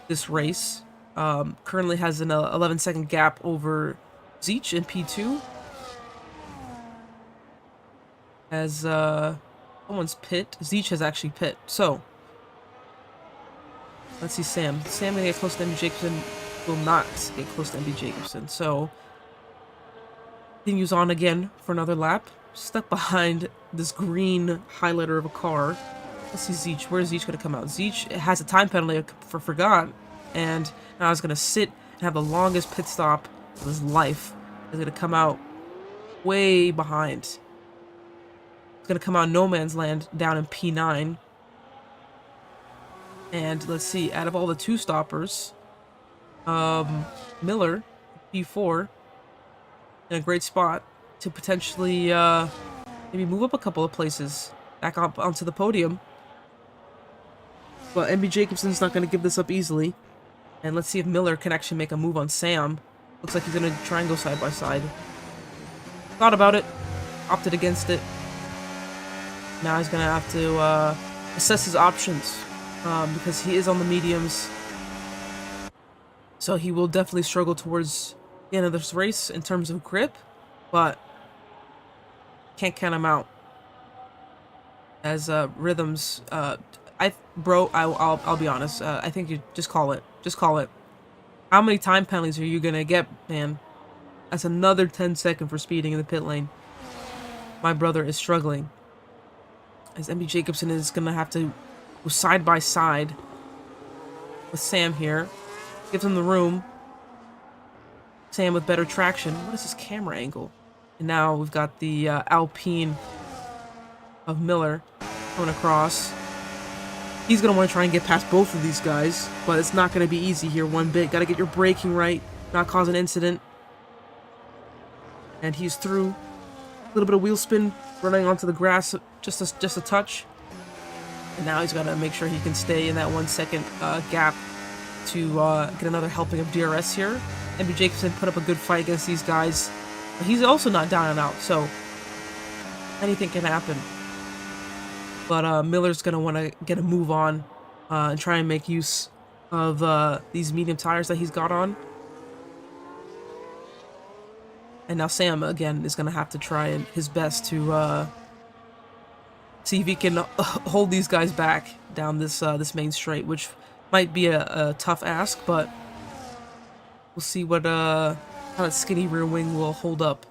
this race. Currently has an 11-second gap over Zeech in P2. As someone's pit. Zeech has actually pit. So let's see Sam. Sam gonna get close to MB Jacobson. Will not get close to MB Jacobson. So continues on again for another lap. Stuck behind this green highlighter of a car. Let's see Zeech. Where is Zeech going to come out? Zeech has a time penalty for forgot. And now he's going to sit and have the longest pit stop of his life. He's going to come out way behind. He's going to come out no man's land down in P9. And let's see, out of all the 2-stoppers, Miller, P4, in a great spot to potentially maybe move up a couple of places back up onto the podium. But MB Jacobson's not going to give this up easily. And let's see if Miller can actually make a move on Sam. Looks like he's going to try and go side by side. Thought about it. Opted against it. Now he's going to have to assess his options. Because he is on the mediums. So he will definitely struggle towards the end of this race in terms of grip. But can't count him out. As Rhythms... I'll be honest. I think you just call it. Just call it. How many time penalties are you gonna get, man? That's another 10 seconds for speeding in the pit lane. My brother is struggling. As MB Jacobson is gonna have to go side by side with Sam here. Gives him the room. Sam with better traction. What is his camera angle? And now we've got the Alpine of Miller coming across. He's going to want to try and get past both of these guys, but it's not going to be easy here one bit. Got to get your braking right, not cause an incident. And he's through. A little bit of wheel spin, running onto the grass, just a touch. And now he's got to make sure he can stay in that 1 second gap to get another helping of DRS here. MB Jacobson put up a good fight against these guys. But he's also not down and out, so anything can happen. But Miller's going to want to get a move on and try and make use of these medium tires that he's got on. And now Sam, again, is going to have to try his best to see if he can hold these guys back down this main straight, which might be a tough ask, but we'll see what how that skinny rear wing will hold up.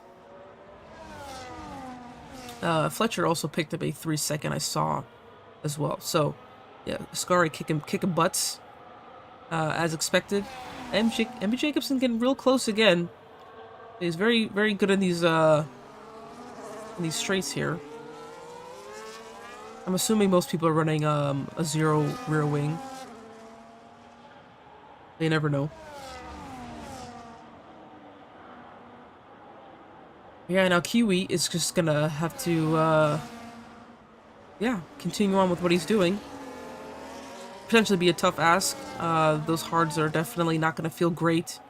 Fletcher also picked up a 3 second I saw as well. So, yeah, Ascari kicking butts as expected. MB Jacobson getting real close again. He's very, very good in these straights here. I'm assuming most people are running a 0 rear wing. They never know. Yeah, now Kiwi is just gonna have to, yeah, continue on with what he's doing. Potentially be a tough ask. Those hards are definitely not gonna feel great.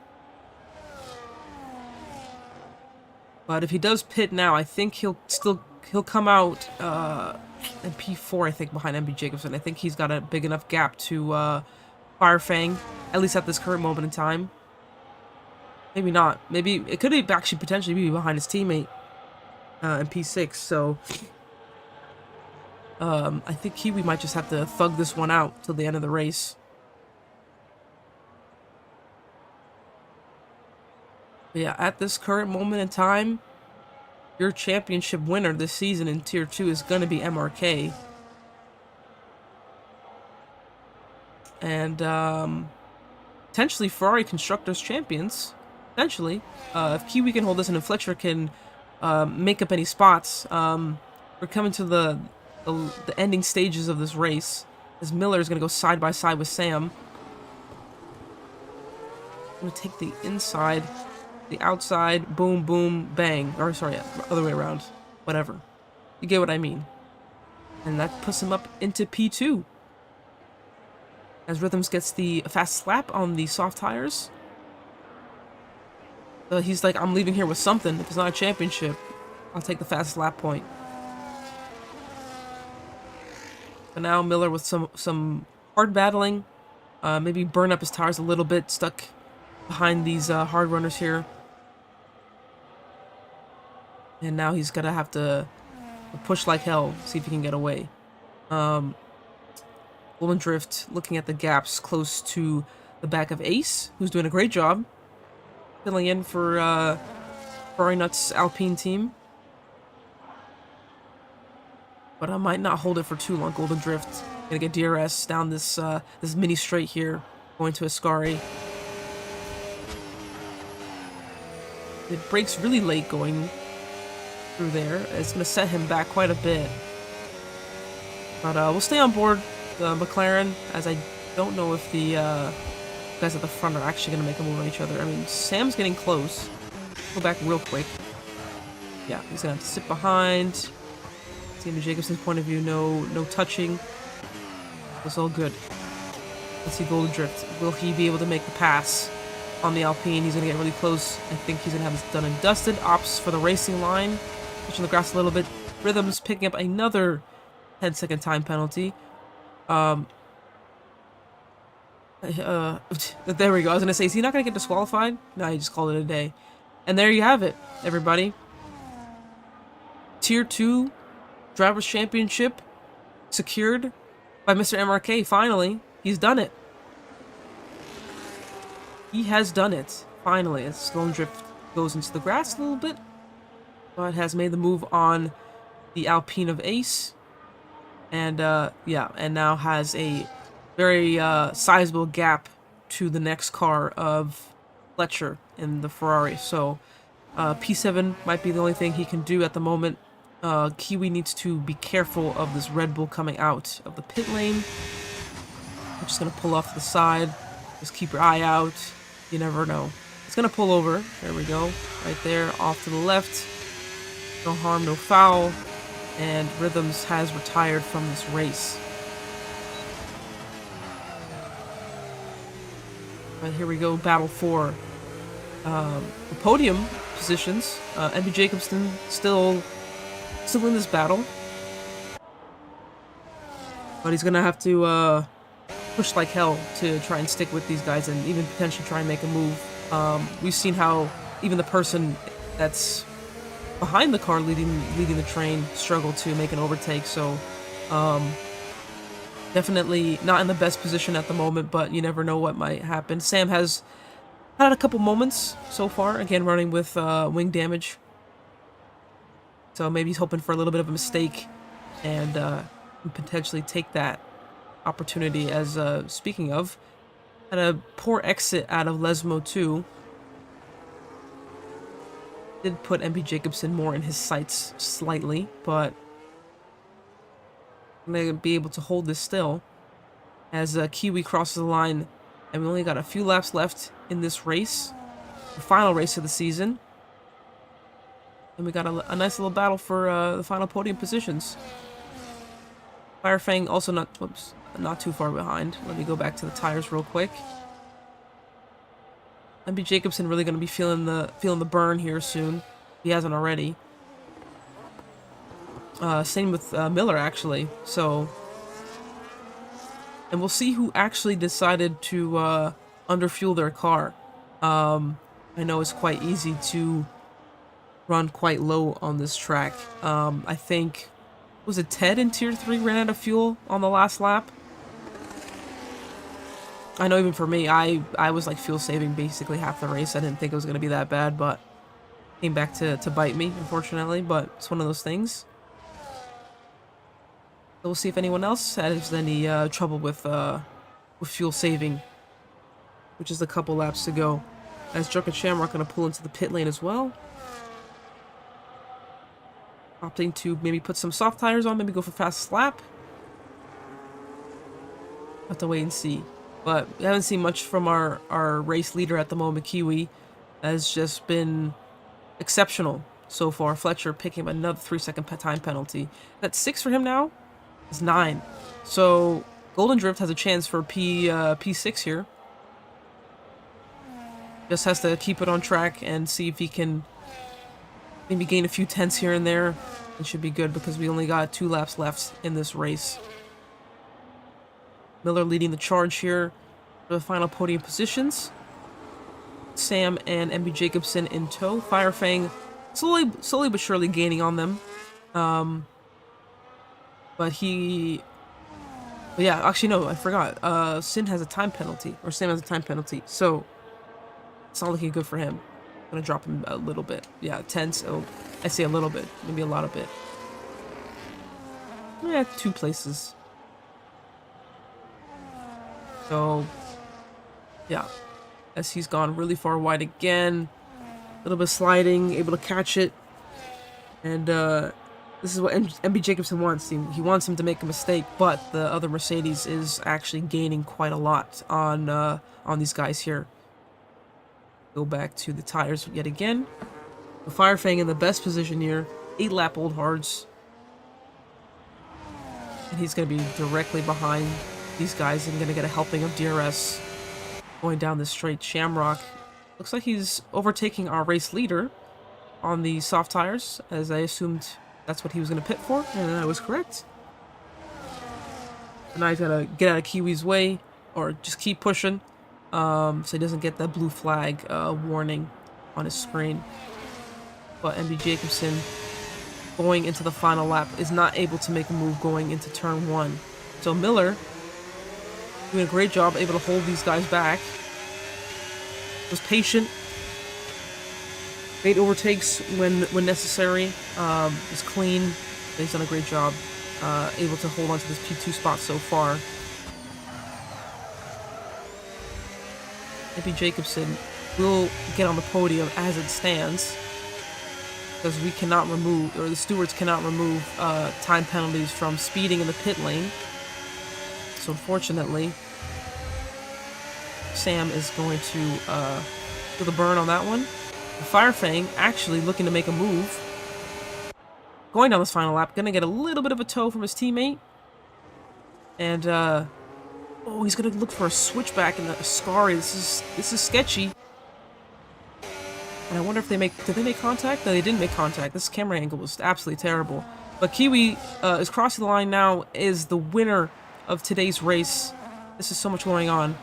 But if he does pit now, I think he'll come out in P4, I think, behind MB Jacobson. I think he's got a big enough gap to Fire Fang, at least at this current moment in time. Maybe not. Maybe it could actually potentially be behind his teammate in P6. So I think Kiwi might just have to thug this one out till the end of the race. But yeah, at this current moment in time, your championship winner this season in Tier 2 is going to be MRK. And potentially Ferrari Constructors Champions. Potentially. If Kiwi can hold this and Fletcher can make up any spots, we're coming to the ending stages of this race. As Miller is going to go side by side with Sam. I'm going to take the inside, the outside, boom, boom, bang. Or, sorry, other way around. Whatever. You get what I mean. And that puts him up into P2. As Rhythms gets the fast slap on the soft tires. He's like, I'm leaving here with something. If it's not a championship, I'll take the fast lap point. But now Miller with some hard battling. Maybe burn up his tires a little bit. Stuck behind these hard runners here. And now he's going to have to push like hell. See if he can get away. Golden Drift looking at the gaps close to the back of Ace, who's doing a great job. Filling in for Ferrari Nuts Alpine team. But I might not hold it for too long. Golden Drift gonna get DRS down this this mini straight here, going to Ascari. It breaks really late going through there. It's gonna set him back quite a bit. But we'll stay on board the McLaren, as I don't know if the guys at the front are actually going to make a move on each other. I mean, Sam's getting close. Go back real quick. Yeah, he's going to have to sit behind. See, from Jacobson's point of view, no touching. It's all good. Let's see Golden Drift. Will he be able to make the pass on the Alpine? He's going to get really close. I think he's going to have this done and dusted. Opts for the racing line. Pushing the grass a little bit. Rhythms picking up another 10-second time penalty. There we go. I was going to say, is he not going to get disqualified? No, he just called it a day. And there you have it, everybody. Tier 2 Drivers' Championship secured by Mr. MRK, finally. He's done it. He has done it. Finally, as Golden Drift goes into the grass a little bit. But has made the move on the Alpine of Ace. And, yeah, and now has a very sizable gap to the next car of Fletcher in the Ferrari. So, P7 might be the only thing he can do at the moment. Kiwi needs to be careful of this Red Bull coming out of the pit lane. I'm just going to pull off to the side. Just keep your eye out. You never know. It's going to pull over. There we go. Right there. Off to the left. No harm, no foul. And Rhythms has retired from this race. But here we go. Battle for the podium positions. MB Jacobson still in this battle. But he's going to have to push like hell to try and stick with these guys and even potentially try and make a move. We've seen how even the person that's behind the car leading the train struggle to make an overtake, so definitely not in the best position at the moment, but you never know what might happen. Sam has had a couple moments so far, again running with wing damage, so maybe he's hoping for a little bit of a mistake and potentially take that opportunity. As speaking of, had a poor exit out of Lesmo too. Did put MB Jacobson more in his sights slightly, but may be able to hold this still as Kiwi crosses the line, and we only got a few laps left in this race, the final race of the season, and we got a nice little battle for the final podium positions. Firefang also not too far behind. Let me go back to the tires real quick. MB Jacobson really going to be feeling the burn here soon. He hasn't already. Same with Miller, actually. So, and we'll see who actually decided to underfuel their car. I know it's quite easy to run quite low on this track. I think, was it Ted in Tier 3 ran out of fuel on the last lap? I know even for me, I was like fuel saving basically half the race. I didn't think it was going to be that bad, but came back to bite me, unfortunately, but it's one of those things. So we'll see if anyone else has any trouble with fuel saving, which is a couple laps to go. As Drunken Shamrock going to pull into the pit lane as well. Opting to maybe put some soft tires on, maybe go for fastest lap. Have to wait and see. But we haven't seen much from our race leader at the moment. Kiwi has just been exceptional so far. Fletcher picking up another 3-second time penalty. That's 6 for him now. It's 9. So Golden Drift has a chance for P6 here. Just has to keep it on track and see if he can maybe gain a few tenths here and there. It should be good because we only got 2 laps left in this race. Miller leading the charge here for the final podium positions. Sam and MB Jacobson in tow. Firefang slowly but surely gaining on them. But yeah, actually no, I forgot. Sin has a time penalty, or Sam has a time penalty, so it's not looking good for him. I'm gonna drop him a little bit. Yeah, tenths. Oh, I say a little bit, maybe a lot of bit. Yeah, 2 places. So, yeah, as he's gone really far wide again, a little bit sliding, able to catch it, and this is what MB Jacobson wants. He wants him to make a mistake, but the other Mercedes is actually gaining quite a lot on these guys here. Go back to the tires yet again. The Firefang in the best position here, 8-lap old hards. And he's going to be directly behind these guys and gonna get a helping of DRS going down this straight. Shamrock looks like he's overtaking our race leader on the soft tires, as I assumed that's what he was gonna pit for, and I was correct. And now he's gotta get out of Kiwi's way, or just keep pushing, so he doesn't get that blue flag warning on his screen. But MB Jacobson, going into the final lap, is not able to make a move going into turn 1. So Miller doing a great job, able to hold these guys back. Was patient, made overtakes when necessary. Was clean. He's done a great job, able to hold on to this P2 spot so far. MB Jacobson will get on the podium as it stands, because we cannot remove, or the stewards cannot remove, time penalties from speeding in the pit lane. So unfortunately, Sam is going to do the burn on that one. Firefang actually looking to make a move. Going down this final lap, gonna get a little bit of a tow from his teammate. And, oh, he's gonna look for a switchback in the Ascari. This is sketchy. And I wonder if did they make contact? No, they didn't make contact. This camera angle was absolutely terrible. But Kiwi is crossing the line now, is the winner of today's race. This is so much going on,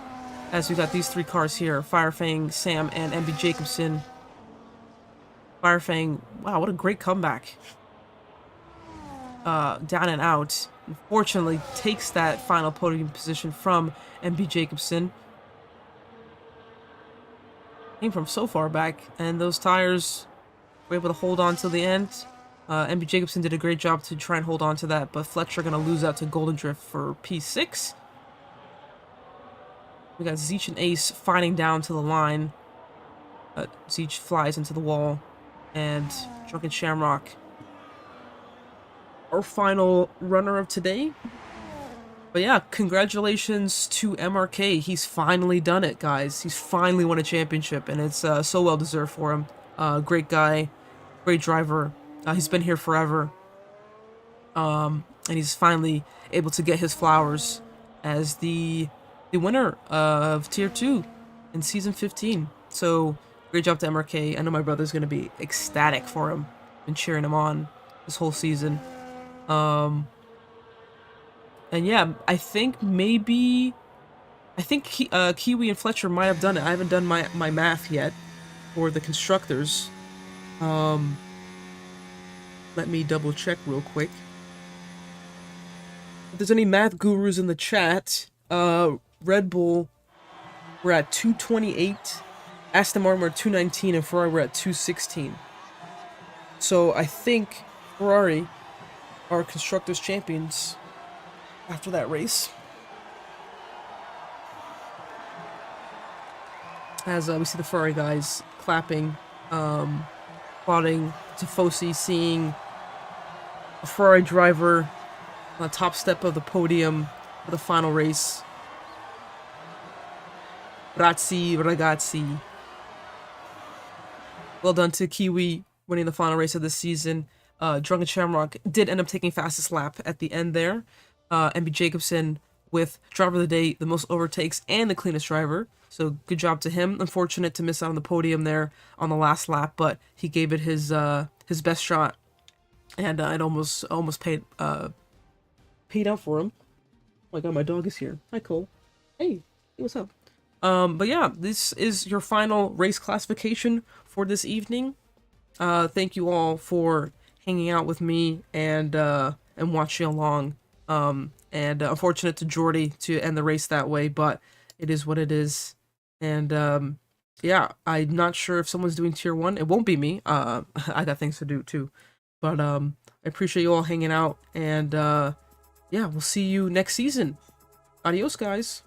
as we got these 3 cars here: Firefang, Sam, and MB Jacobson. Firefang, wow, what a great comeback. Down and out. Unfortunately, takes that final podium position from MB Jacobson. Came from so far back, and those tires were able to hold on till the end. MB Jacobson did a great job to try and hold on to that, but Fletcher going to lose out to Golden Drift for P6. We got Zeech and Ace fighting down to the line. Zeech flies into the wall, and Drunken Shamrock, our final runner of today. But yeah, congratulations to MRK. He's finally done it, guys. He's finally won a championship, and it's so well deserved for him. Great guy, great driver. He's been here forever. And he's finally able to get his flowers as the winner of Tier 2 in Season 15. So, great job to MRK. I know my brother's going to be ecstatic for him and cheering him on this whole season. And yeah, I think Kiwi and Fletcher might have done it. I haven't done my math yet for the constructors. Let me double check real quick. If there's any math gurus in the chat, Red Bull, we're at 228, Aston Martin we're at 219, and Ferrari we're at 216. So I think Ferrari are constructors champions after that race. As we see the Ferrari guys clapping, applauding Tifosi, seeing a Ferrari driver on the top step of the podium for the final race. Grazie, ragazzi. Well done to Kiwi winning the final race of the season. Drunken Shamrock did end up taking fastest lap at the end there. MB Jacobson with driver of the day, the most overtakes, and the cleanest driver. So good job to him. Unfortunate to miss out on the podium there on the last lap, but he gave it his best shot, and it almost paid out for him. Oh my god, my dog is here. Hi, Cole. Hey, what's up? But yeah, this is your final race classification for this evening. Thank you all for hanging out with me and watching along. And unfortunate to Jordy to end the race that way, but it is what it is. And yeah, I'm not sure if someone's doing Tier 1. It won't be me. I got things to do too. But I appreciate you all hanging out, and yeah, we'll see you next season. Adios, guys.